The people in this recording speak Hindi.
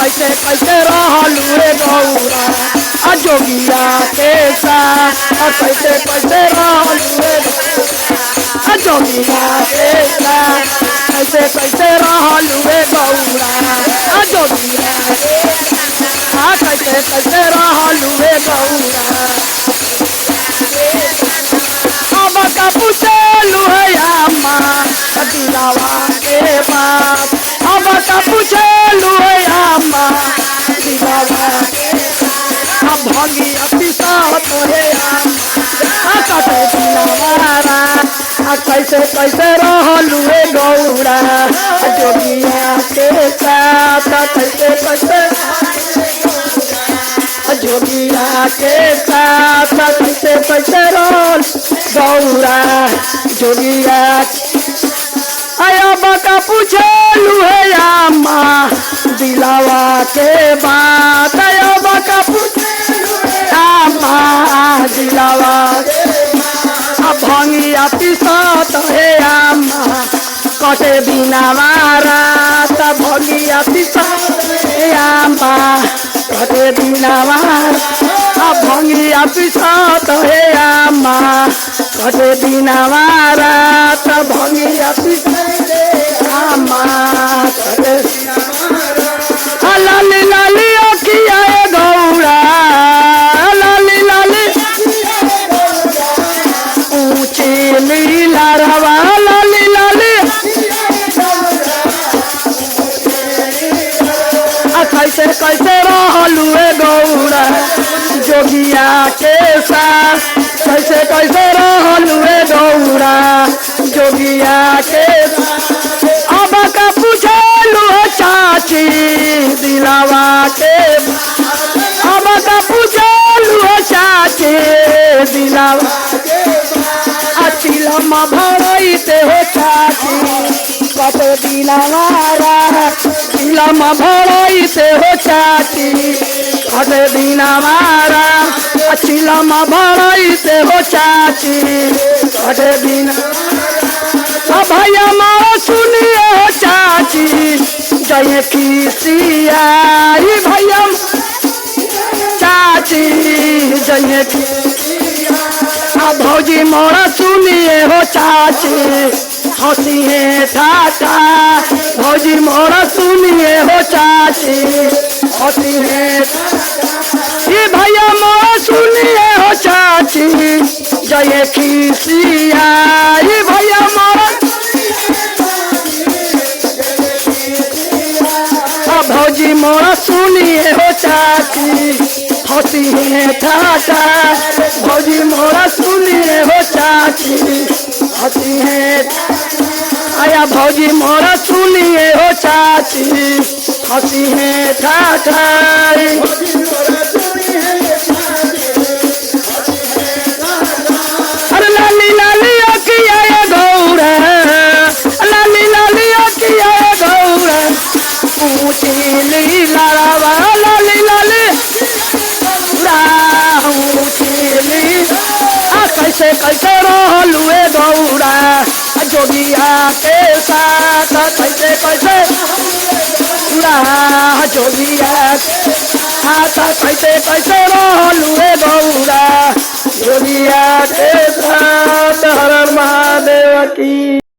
कैसे कैसे रहलू रे गौरा जोगिया के साथ कैसे कैसे रहलू रे जोगिया के साथ कैसे कैसे रहलू रे गौरा जोगिया कैसे कैसे रहलू रे गौरा अब का पूछलू है अम्मा दिलावा के बात अब का पूछलू है अम्मा दिलावा अब भंगी पिसा तोरे कटे दिलावारा कैसे कैसे रहलू रे गौरा जोगिया के साथ कैसे कैसे जोगिया के साथ कैसे कैसे रहल गौरा जोगिया आया बका पूछलू है अम्मा दिलावा के बात आया बका पूछलू अम्मा दिलावा भंगिया पिसत है अम्मा कटे बिना मारा तब भंगिया पिसत है अम्मा कटे बिना मारा भंगिया पिसत है अम्मा कटे बिना मारा तब भंगिया पिसत अम्मा कटे लाली लाली अखिया गौरा लाली लाली ऊंची लीला रवा लाली लाली कैसे कैसे रहलू रे गौरा जोगिया के साथ कैसे कैसे रहलू रे गौरा जोगिया के अब का पूछलू चाची दिलावा के अब का पूछलू चाची दिलावा चिलम भरते हो चाची कटे दिलावारा चिलम भरते हो चाची कटे दिलावारा चिलम भरते हो चाची कटे दिना भैया मारा सुनिए हो चाची जय किसिया भैया चाची जय भौजी मोरा सुनिए हो चाची हंसी है ठाटा भौजी मोरा सुनिए हो चाची हंसी है ये भैया मोरा सुनिए हो चाची जय खिसिया ये भैया मोरा भौजी मोरा सुनिए हो चाची हंसी है ठाटा भौजी मोरा सुनिए हो चाची हंसी है आया भौजी मोरा सुनिए हो चाची हंसी है ठाटा अरे लाली लाली अखिया गौरा लाली लाली अखिया गौरा ऊंची लीला रवा लाली लाली कैसे कैसे रहलू रे गौरा जोगिया के साथ कैसे कैसे जोगिया हाथ कैसे कैसे रहलू रे गौरा जोगिया के साथ हर महादेव की